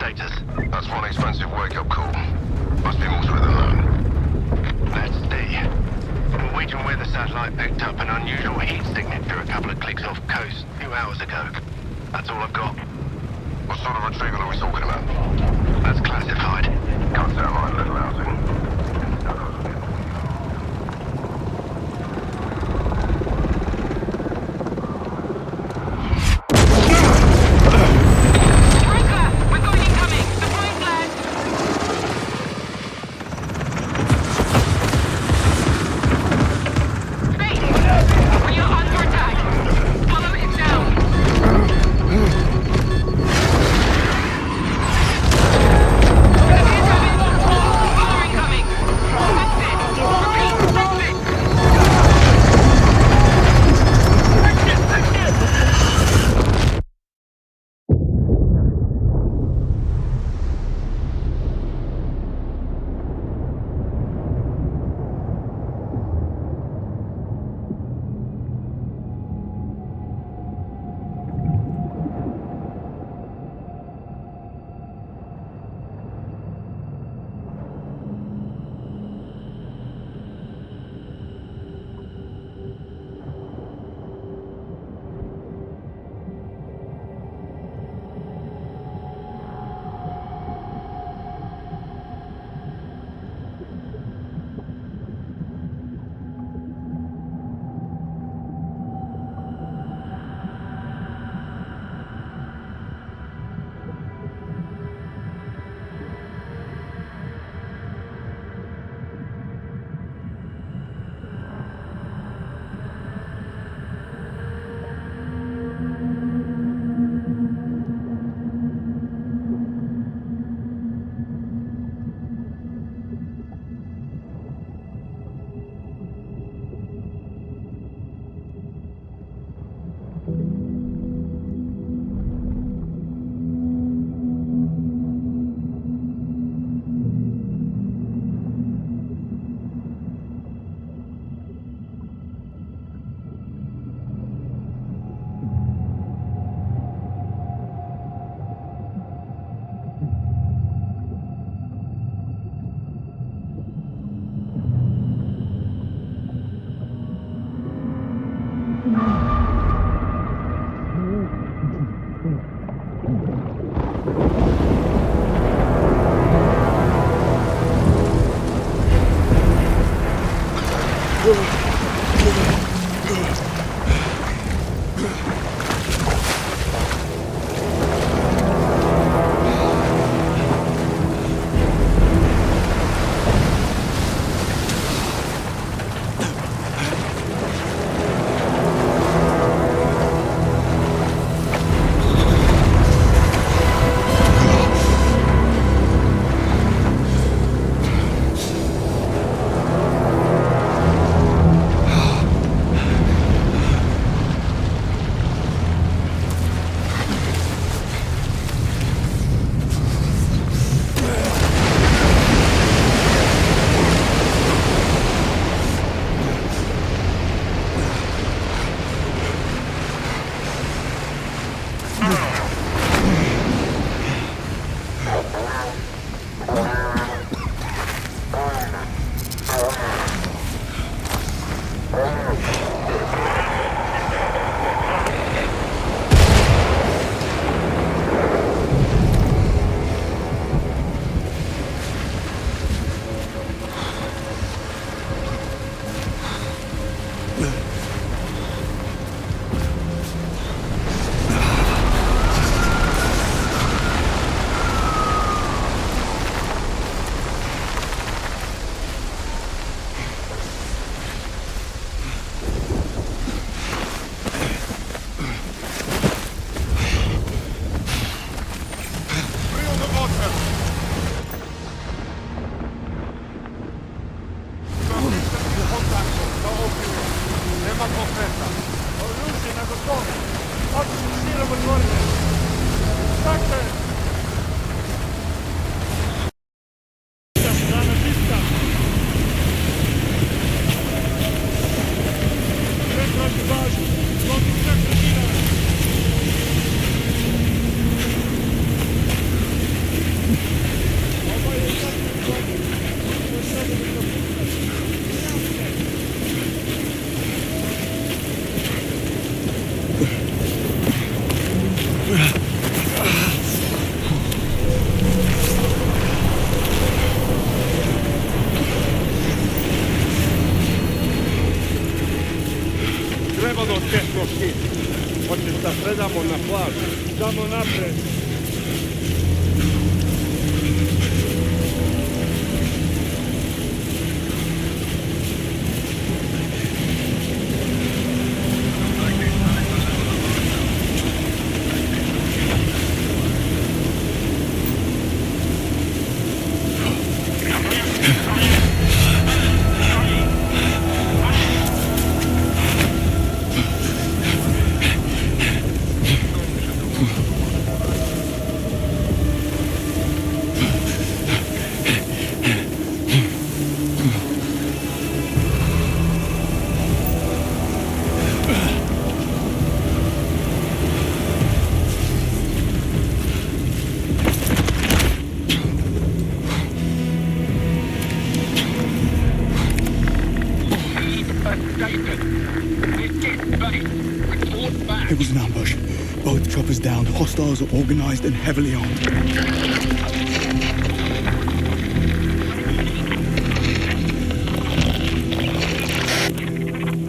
status? That's one expensive wake-up call. Must be more to it than that. That's D. Norwegian weather satellite picked up an unusual heat signature a couple of clicks off coast a few hours ago. That's all I've got. What sort of retrieval are we talking about? That's classified. Can't sound like little housing. sta fredda na płaż. Damo naprzód. It was an ambush. Both choppers down. Hostiles are organized and heavily armed.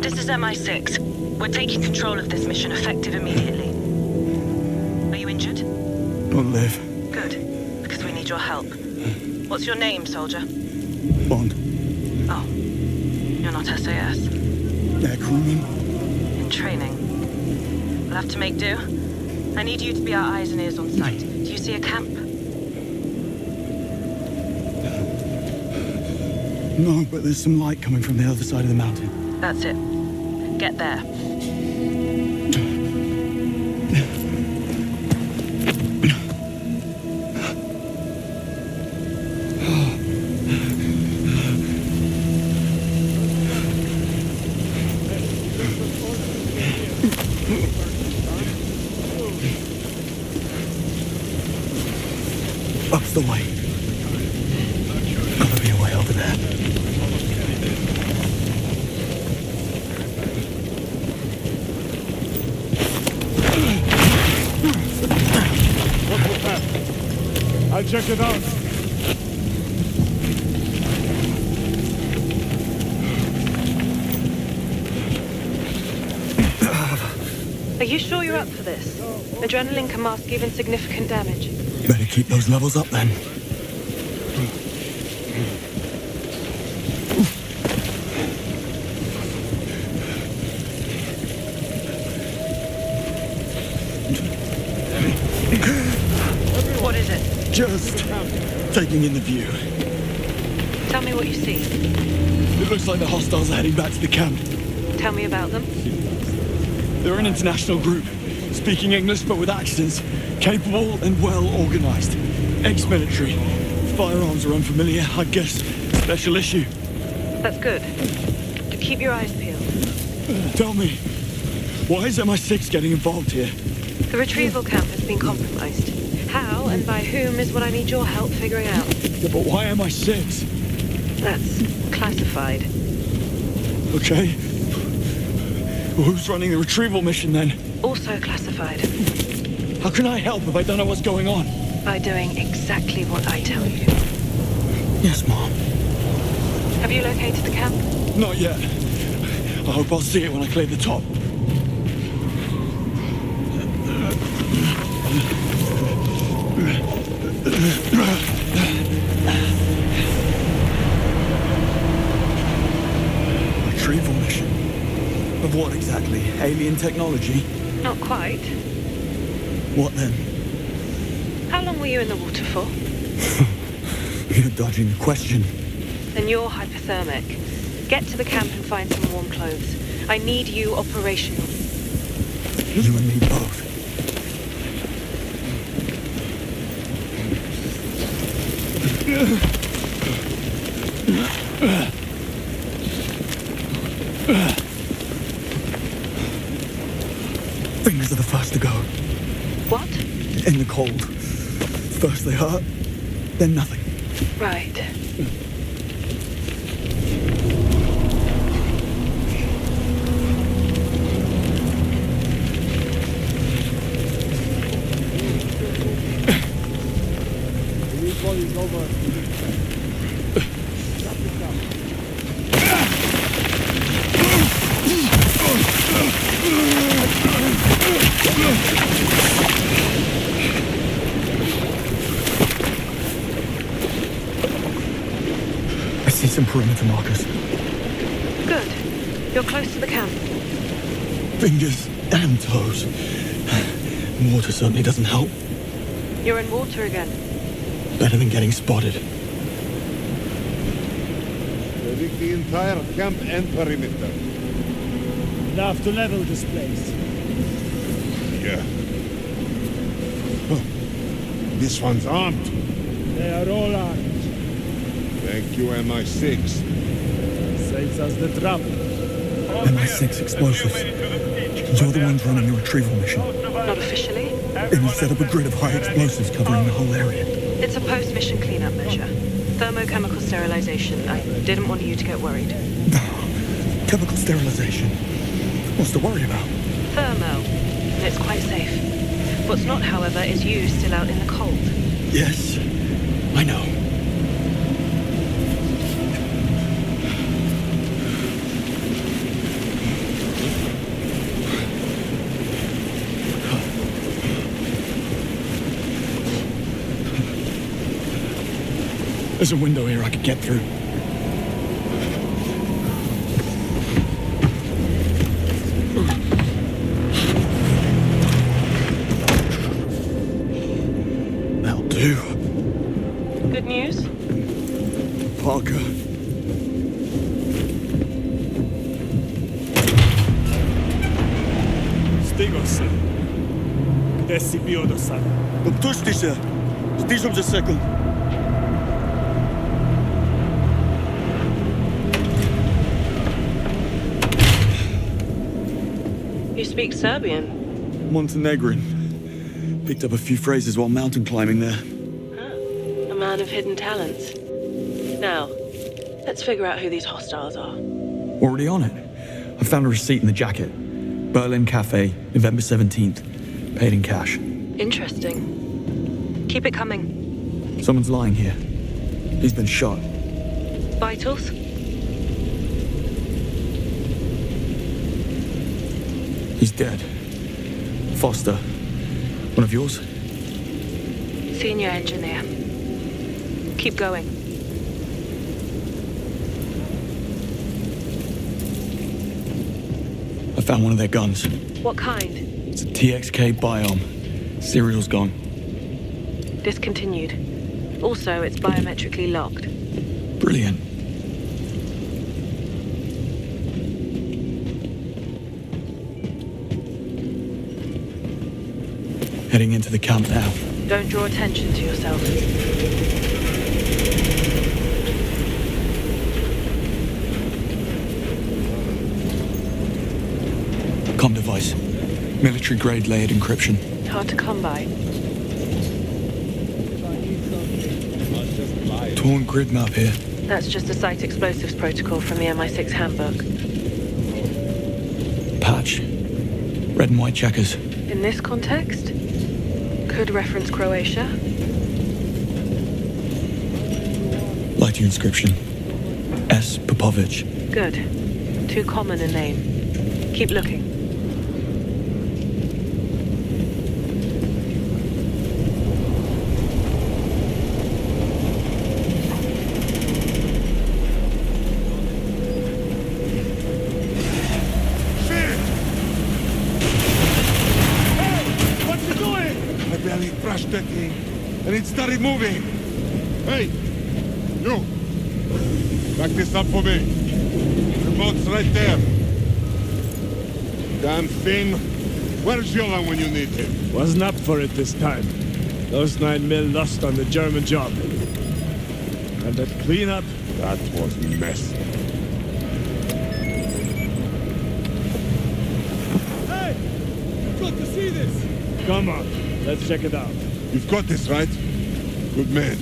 This is MI6. We're taking control of this mission, effective immediately. Are you injured? Don't live. Good, because we need your help. What's your name, soldier? Bond. Oh, you're not SAS. Air crewman. In training. We'll have to make do. I need you to be our eyes and ears on site. Do you see a camp? No, but there's some light coming from the other side of the mountain. That's it. Get there. Up's the way. Gotta be a way over there. What's the path? I'll check it out. Are you sure you're up for this? Adrenaline can mask even significant damage. Better keep those levels up then. What is it? Just taking in the view. Tell me what you see. It looks like the hostiles are heading back to the camp. Tell me about them. They're an international group, speaking English but with accents, capable and well organized. Ex-military. Firearms are unfamiliar, I guess. Special issue. That's good. Keep your eyes peeled. Tell me, why is MI6 getting involved here? The retrieval camp has been compromised. How and by whom is what I need your help figuring out. Yeah, but why MI6? That's classified. Okay. Well, who's running the retrieval mission then? Also classified. How can I help if I don't know what's going on? By doing exactly what I tell you. Yes, Mom. Have you located the camp? Not yet. I hope I'll see it when I clear the top. Retrieval mission? Of what exactly? Alien technology? Not quite. What then? How long were you in the water for? You're dodging the question. Then you're hypothermic. Get to the camp and find some warm clothes. I need you operational. You and me both. Fingers are the first to go. What? In the cold. First they hurt, then nothing. Right. I see some perimeter markers. Good. You're close to the camp. Fingers and toes. Water certainly doesn't help. You're in water again. Better than getting spotted. Predict the entire camp and perimeter. Enough to level this place. Yeah. Huh. This one's armed. They are all armed. Thank you, MI6. Saves us the trouble. MI6 explosives. You're the ones running the retrieval mission. Not officially. And you set up a grid of high explosives covering the whole area. It's a post-mission cleanup measure. Thermochemical sterilization. I didn't want you to get worried. Chemical sterilization. What's to worry about? Thermo. It's quite safe. What's not, however, is you still out in the cold. Yes, I know. There's a window here I could get through. That'll do. Good news? Parker. Stigo se. Gde si bio do sada? Opusti se. Stižem za sekund. You speak Serbian? Montenegrin. Picked up a few phrases while mountain climbing there. A man of hidden talents. Now, let's figure out who these hostiles are. Already on it. I found a receipt in the jacket. Berlin Cafe, November 17th. Paid in cash. Interesting. Keep it coming. Someone's lying here. He's been shot. Vitals? He's dead. Foster. One of yours? Senior engineer. Keep going. I found one of their guns. What kind? It's a TXK Biome. Serial's gone. Discontinued. Also, it's biometrically locked. Brilliant. Heading into the camp now. Don't draw attention to yourself. Comm device. Military-grade layered encryption. Hard to come by. Torn grid map here. That's just a site explosives protocol from the MI6 handbook. Patch. Red and white checkers. In this context, could reference Croatia. Lighter inscription. S. Popovic. Good. Too common a name. Keep looking. Crushed that thing, and it started moving. Hey, you! Back this up for me. The boat's right there. Damn thing. Where's Jovan when you need him? Wasn't up for it this time. Those 9 mil lost on the German job. And that cleanup? That was messy. Hey! You've got to see this! Come on, let's check it out. You've got this, right? Good man.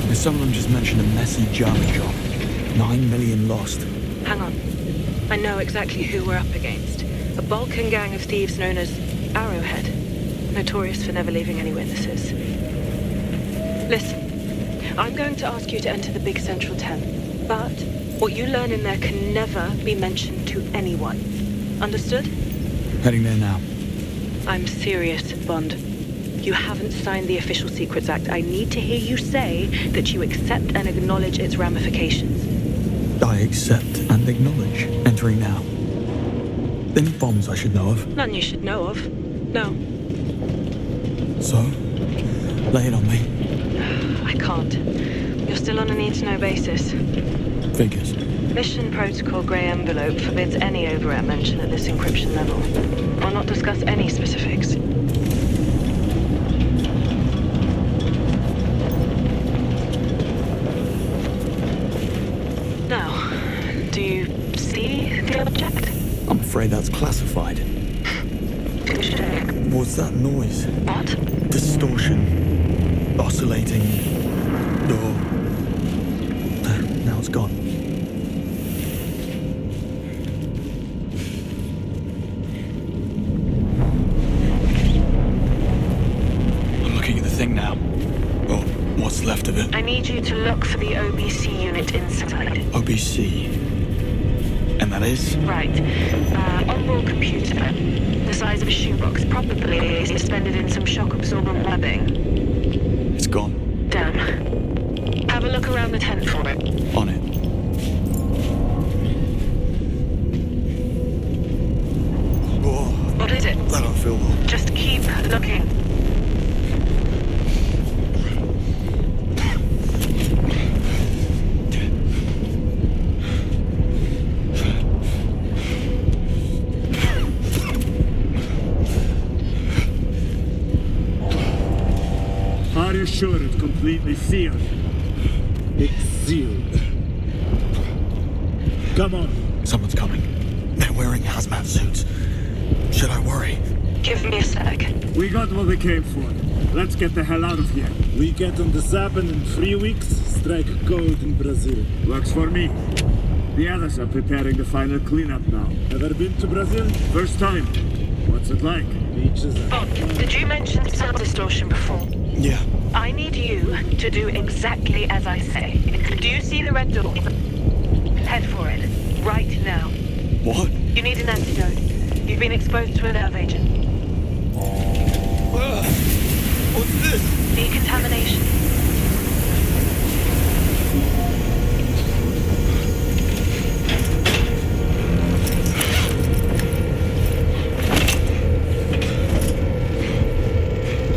And some of them just mentioned a messy German job. 9 million lost. Hang on. I know exactly who we're up against. A Balkan gang of thieves known as Arrowhead. Notorious for never leaving any witnesses. Listen, I'm going to ask you to enter the big central tent. But what you learn in there can never be mentioned to anyone. Understood? Heading there now. I'm serious, Bond. You haven't signed the Official Secrets Act. I need to hear you say that you accept and acknowledge its ramifications. I accept and acknowledge entering now. Any bonds I should know of? None you should know of. No. So, lay it on me. I can't. You're still on a need-to-know basis. Figures. Mission Protocol Grey Envelope forbids any overt mention at this encryption level. Will not discuss any specifics. Now, do you see the object? I'm afraid that's classified. Touche. What's that noise? What? Distortion. Oscillating. Door. Now it's gone. I'm looking at the thing now. Or what's left of it. I need you to look for the OBC unit inside. OBC. And that is? Right. Onboard computer. The size of a shoebox. Probably suspended in some shock-absorbent webbing. It's gone. Damn. Have a look around the tent for it. On it. Whoa. What is it? I don't feel well. Just keep looking. Are you sure it's completely sealed? It's sealed. Come on. Someone's coming. They're wearing hazmat suits. Should I worry? Give me a sec. We got what we came for. Let's get the hell out of here. We get on the Zappen in 3 weeks, strike gold in Brazil. Works for me. The others are preparing the final cleanup now. Ever been to Brazil? First time. What's it like? Beaches are... Bob, did you mention sound distortion before? Yeah. I need you to do exactly as I say. Do you see the red door? Head for it. Right now. What? You need an antidote. You've been exposed to a nerve agent. What's this? Decontamination.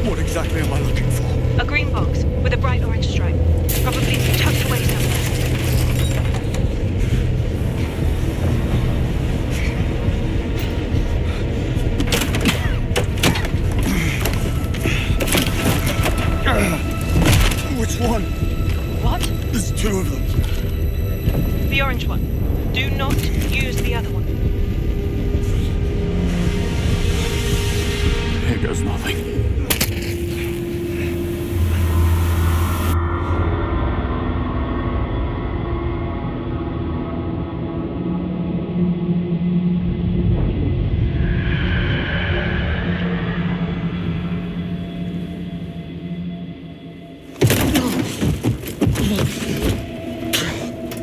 What exactly am I looking for? A green box with a bright orange stripe. Probably tucked away somewhere. Which one? What? There's two of them. The orange one. Do not use the other one. Here goes nothing.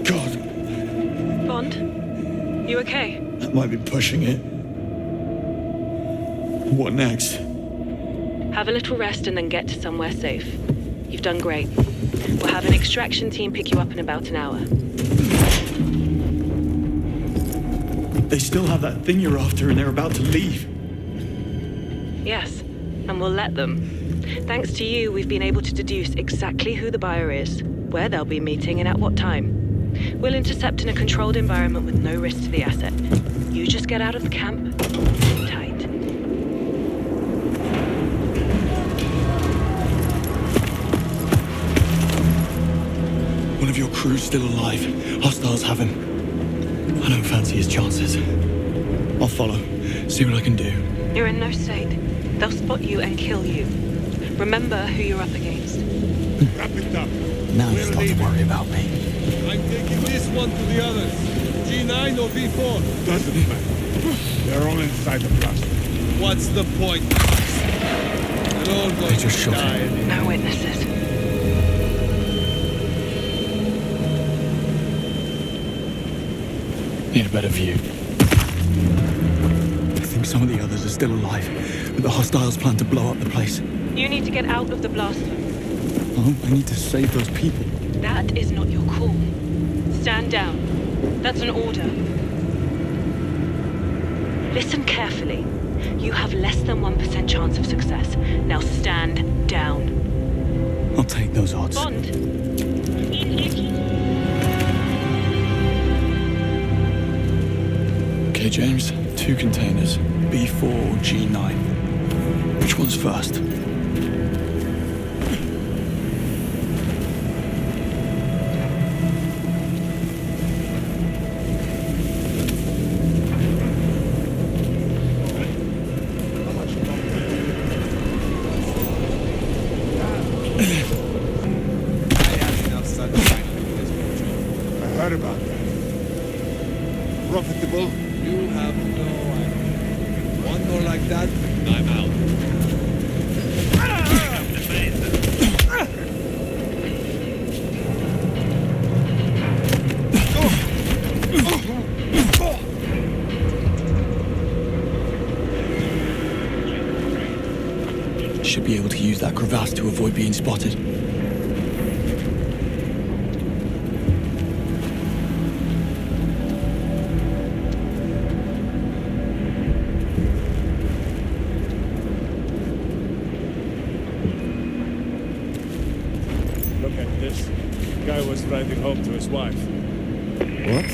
God. Bond? You okay? That might be pushing it. What next? Have a little rest and then get to somewhere safe. You've done great. We'll have an extraction team pick you up in about an hour. They still have that thing you're after and they're about to leave. Yes, and we'll let them. Thanks to you, we've been able to deduce exactly who the buyer is, where they'll be meeting, and at what time. We'll intercept in a controlled environment with no risk to the asset. You just get out of the camp. Tight. One of your crew's still alive. Hostiles have him. I don't fancy his chances. I'll follow. See what I can do. You're in no state. They'll spot you and kill you. Remember who you're up against. Wrap it up. Now you start to worry about me. I'm taking this one to the others. G9 or V4? Doesn't matter. They're all inside the blast. What's the point? They're all going just to shot die. him. No witnesses. Need a better view. I think some of the others are still alive, but the hostiles plan to blow up the place. You need to get out of the blast zone. Oh, I need to save those people. That is not your call. Stand down. That's an order. Listen carefully. You have less than 1% chance of success. Now stand down. I'll take those odds. Bond. Okay, James. 2 containers. B4 or G9. Which one's first? I heard about that. Profitable? You have no idea. One more like that, I'm out. Should be able to use that crevasse to avoid being spotted. Look at this. The guy was driving home to his wife. What?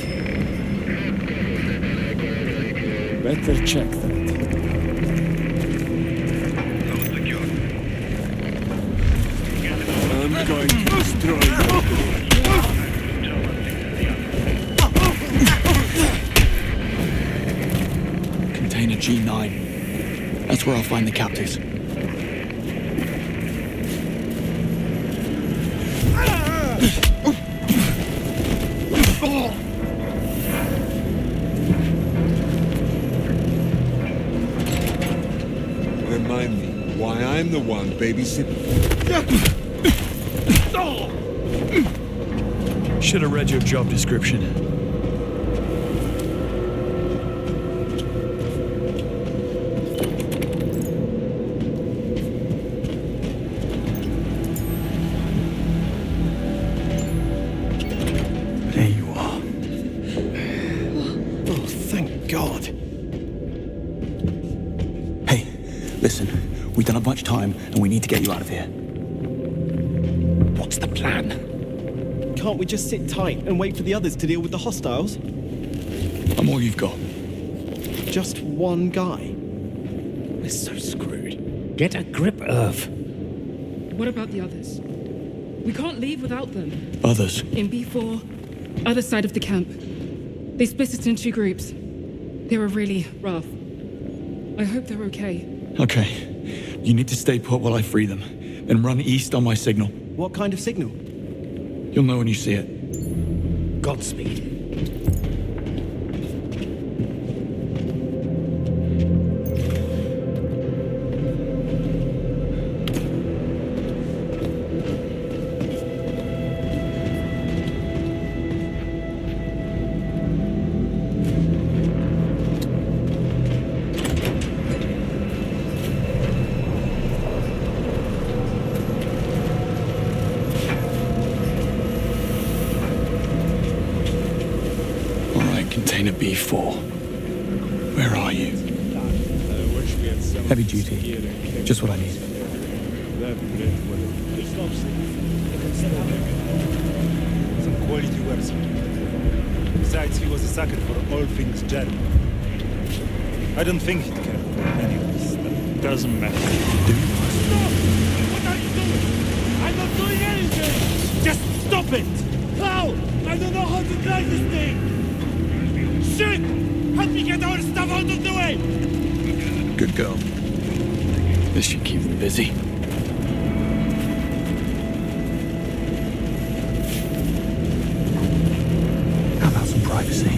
Better check that. I'm going to destroy you. Container G9. That's where I'll find the captives. Remind me why I'm the one babysitting. Should have read your job description. There you are. Oh, thank God. Hey, listen. We don't have much time, and we need to get you out of here. What's the plan? Can't we just sit tight and wait for the others to deal with the hostiles? I'm all you've got. Just one guy. We're so screwed. Get a grip, Irv. What about the others? We can't leave without them. Others? In B4, other side of the camp. They split us into 2 groups. They were really rough. I hope they're okay. Okay. You need to stay put while I free them. Then run east on my signal. What kind of signal? You'll know when you see it. Godspeed. Container B4. Where are you? Heavy duty. Just what I need. Some quality works. Besides, he was a sucker for all things German. I don't think he'd care for any of this. That doesn't matter. Stop! What are you doing? I'm not doing anything! Just stop it! How? I don't know how to drive this thing! Shit! Help me get our stuff out of the way! Good girl. This should keep them busy. How about some privacy?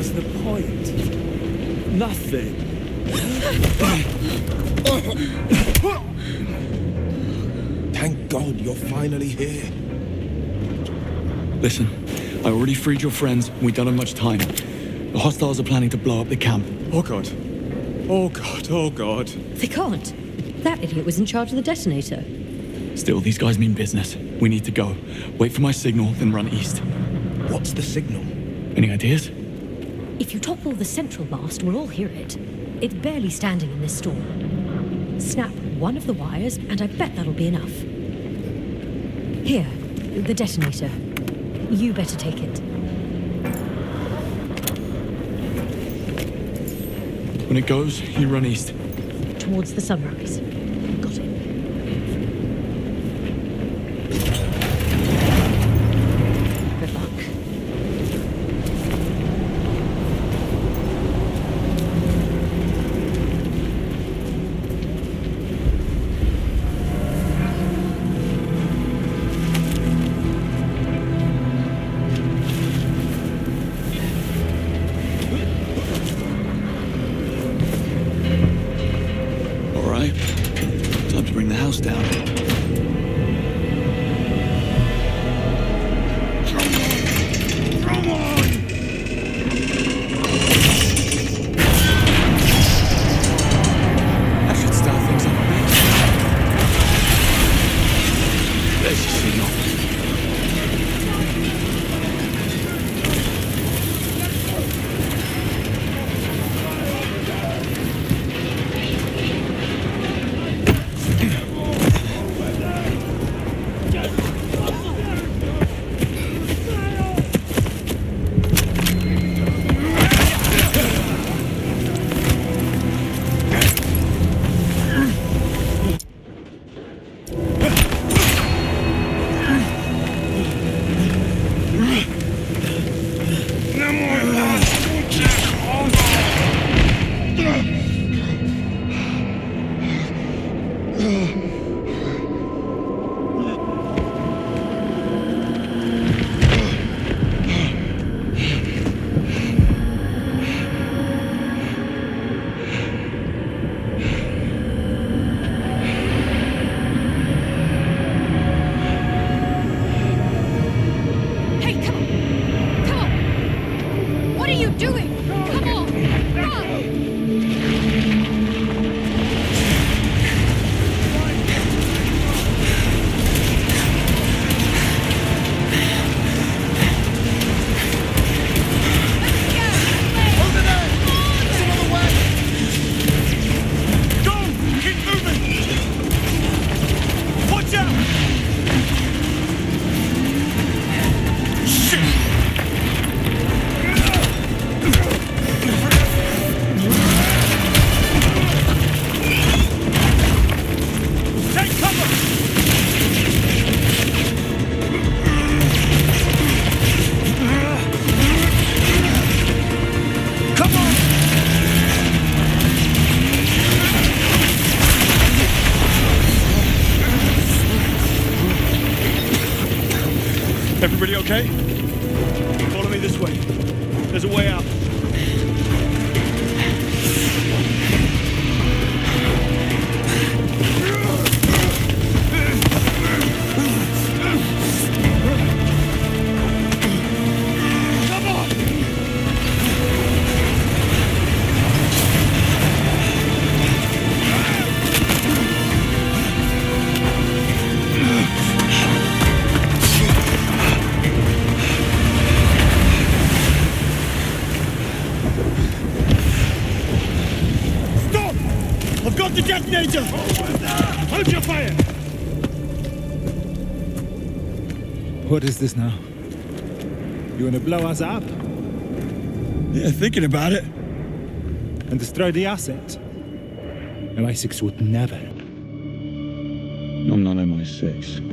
was the point? Nothing. Thank God you're finally here. Listen, I already freed your friends. We don't have much time. The hostiles are planning to blow up the camp. Oh God. Oh God, oh God. They can't. That idiot was in charge of the detonator. Still, these guys mean business. We need to go. Wait for my signal, then run east. What's the signal? Any ideas? If you topple the central mast, we'll all hear it. It's barely standing in this storm. Snap one of the wires, and I bet that'll be enough. Here, the detonator. You better take it. When it goes, you run east. Towards the sunrise. Got it. Good luck. Time to bring the house down. Come on! That should start things up a bit. There's your signal. Everybody okay? Follow me this way. There's a way out. Come on! I've got the detonator! Hold your fire! What is this now? You wanna blow us up? Yeah, thinking about it. And destroy the asset? MI6 would never. I'm not MI6.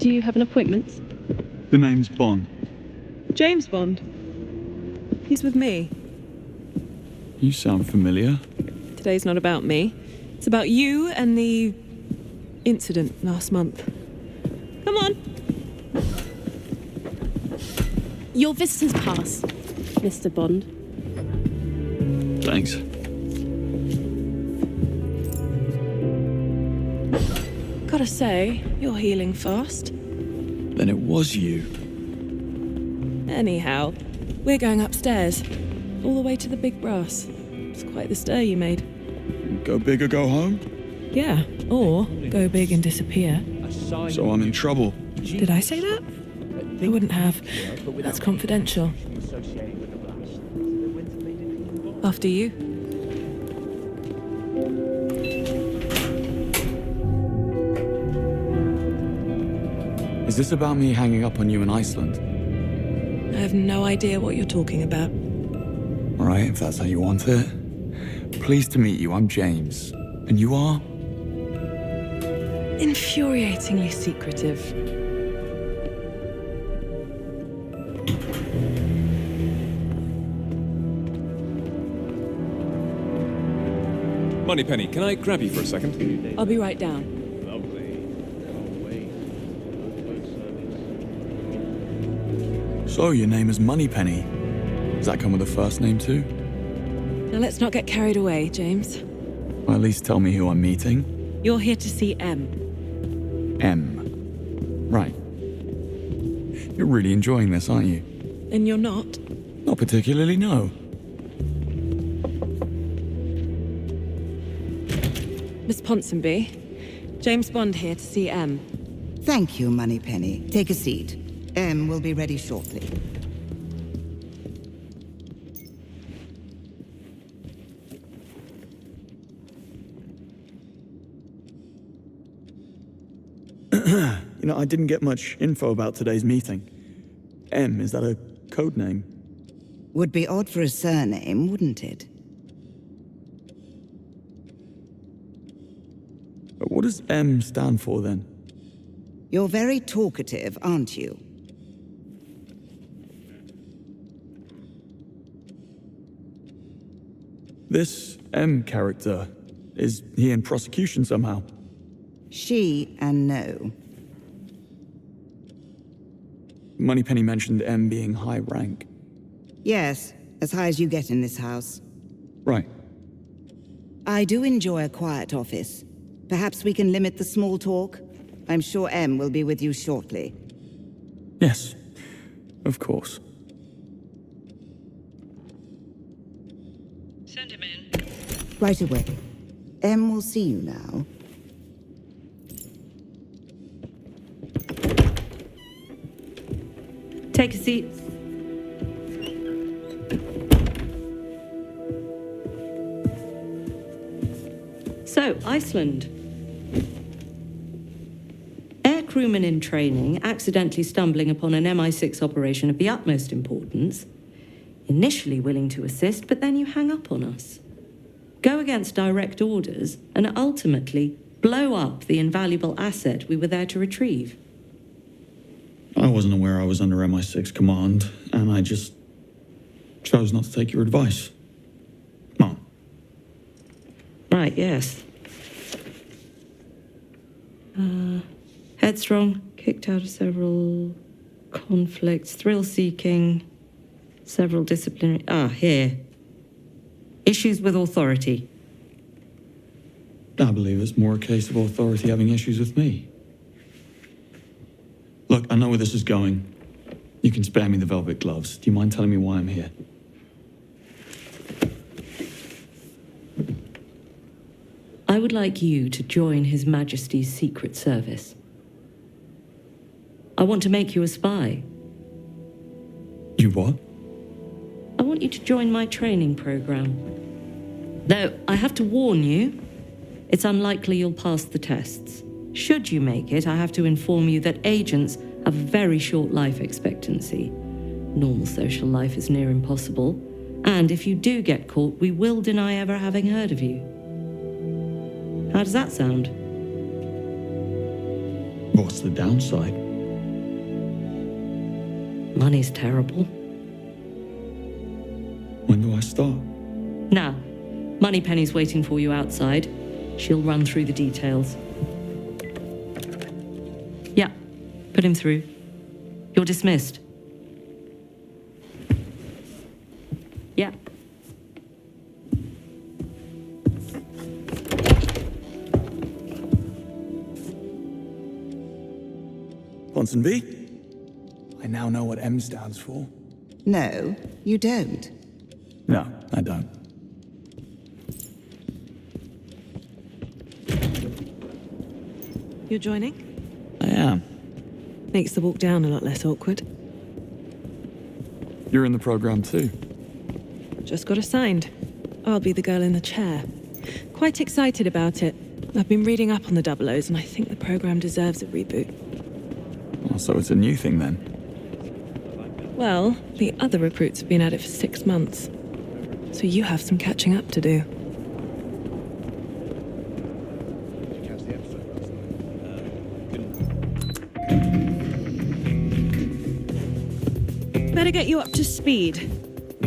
Do you have an appointment? The name's Bond. James Bond. He's with me. You sound familiar. Today's not about me. It's about you and the incident last month. Come on. Your visitor's pass, Mr. Bond. Thanks. Gotta say, you're healing fast. Then it was you. Anyhow, we're going upstairs. All the way to the big brass. It's quite the stir you made. Go big or go home? Yeah, or go big and disappear. So I'm in trouble. Did I say that? I wouldn't have. That's confidential. After you. Is this about me hanging up on you in Iceland? I have no idea what you're talking about. All right, if that's how you want it. Pleased to meet you. I'm James. And you are? Infuriatingly secretive. Moneypenny, can I grab you for a second? I'll be right down. So, your name is Moneypenny. Does that come with a first name too? Now let's not get carried away, James. Or at least tell me who I'm meeting. You're here to see M. M. Right. You're really enjoying this, aren't you? And you're not? Not particularly, no. Miss Ponsonby, James Bond here to see M. Thank you, Moneypenny. Take a seat. M will be ready shortly. You know, I didn't get much info about today's meeting. M, is that a code name? Would be odd for a surname, wouldn't it? What does M stand for, then? You're very talkative, aren't you? This M character, is he in prosecution somehow? She and no. Moneypenny mentioned M being high rank. Yes, as high as you get in this house. Right. I do enjoy a quiet office. Perhaps we can limit the small talk? I'm sure M will be with you shortly. Yes, of course. Send him in. Right away. M will see you now. Take a seat. So, Iceland. Air crewman in training, accidentally stumbling upon an MI6 operation of the utmost importance. Initially willing to assist, but then you hang up on us. Go against direct orders, and ultimately blow up the invaluable asset we were there to retrieve. I wasn't aware I was under MI6 command, and I just chose not to take your advice. Mom. Right, yes. Headstrong, kicked out of several conflicts, thrill-seeking, several disciplinary... here. Issues with authority. I believe it's more a case of authority having issues with me. Look, I know where this is going. You can spare me the velvet gloves. Do you mind telling me why I'm here? I would like you to join His Majesty's Secret Service. I want to make you a spy. You what? I want you to join my training program. Though, I have to warn you, it's unlikely you'll pass the tests. Should you make it, I have to inform you that agents have a very short life expectancy. Normal social life is near impossible. And if you do get caught, we will deny ever having heard of you. How does that sound? What's the downside? Money's terrible. When do I start? Now, Moneypenny's waiting for you outside. She'll run through the details. Yeah, put him through. You're dismissed. Yeah. Ponsonby? I now know what M stands for. No, you don't. No, I don't. You're joining? I am. Makes the walk down a lot less awkward. You're in the program too. Just got assigned. I'll be the girl in the chair. Quite excited about it. I've been reading up on the Double O's and I think the program deserves a reboot. Oh, so it's a new thing then? Well, the other recruits have been at it for 6 months. So you have some catching up to do. Better get you up to speed.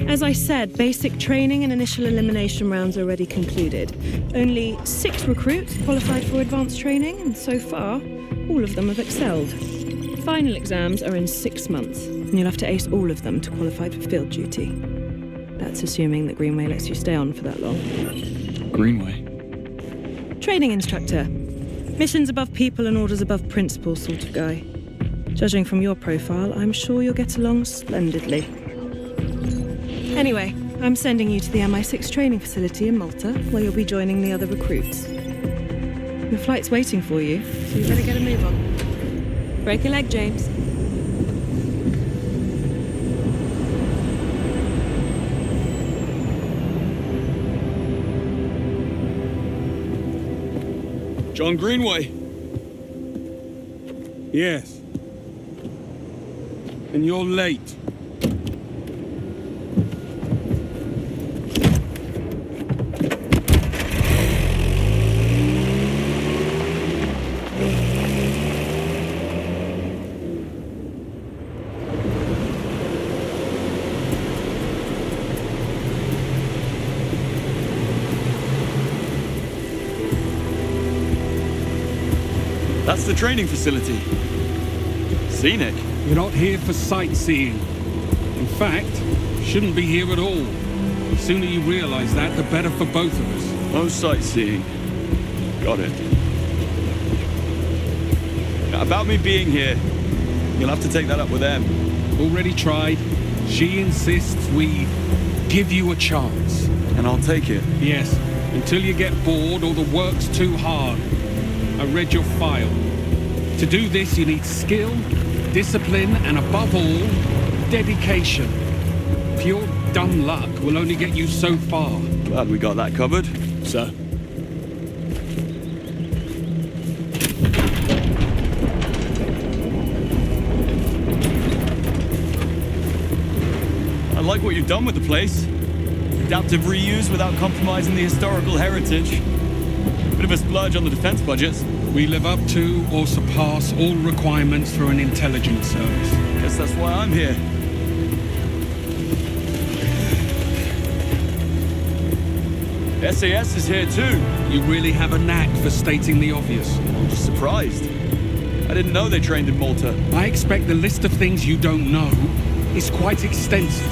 As I said, basic training and initial elimination rounds are already concluded. Only 6 recruits qualified for advanced training, and so far, all of them have excelled. Final exams are in 6 months, and you'll have to ace all of them to qualify for field duty. That's assuming that Greenway lets you stay on for that long. Greenway? Training instructor. Missions above people and orders above principle sort of guy. Judging from your profile, I'm sure you'll get along splendidly. Anyway, I'm sending you to the MI6 training facility in Malta, where you'll be joining the other recruits. Your flight's waiting for you, so you better get a move on. Break a leg, James. John Greenway. Yes. And you're late. That's the training facility. Scenic. You're not here for sightseeing. In fact, shouldn't be here at all. The sooner you realize that, the better for both of us. No sightseeing. Got it. Now, about me being here, you'll have to take that up with Em. Already tried. She insists we give you a chance. And I'll take it. Yes, until you get bored or the work's too hard. I read your file. To do this, you need skill, discipline, and above all, dedication. Pure dumb luck will only get you so far. Glad we got that covered. So? I like what you've done with the place. Adaptive reuse without compromising the historical heritage. Bit of a splurge on the defense budgets. We live up to or surpass all requirements for an intelligence service. Guess that's why I'm here. SAS is here too. You really have a knack for stating the obvious. I'm just surprised. I didn't know they trained in Malta. I expect the list of things you don't know is quite extensive.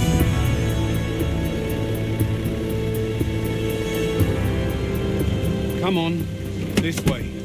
Come on, this way.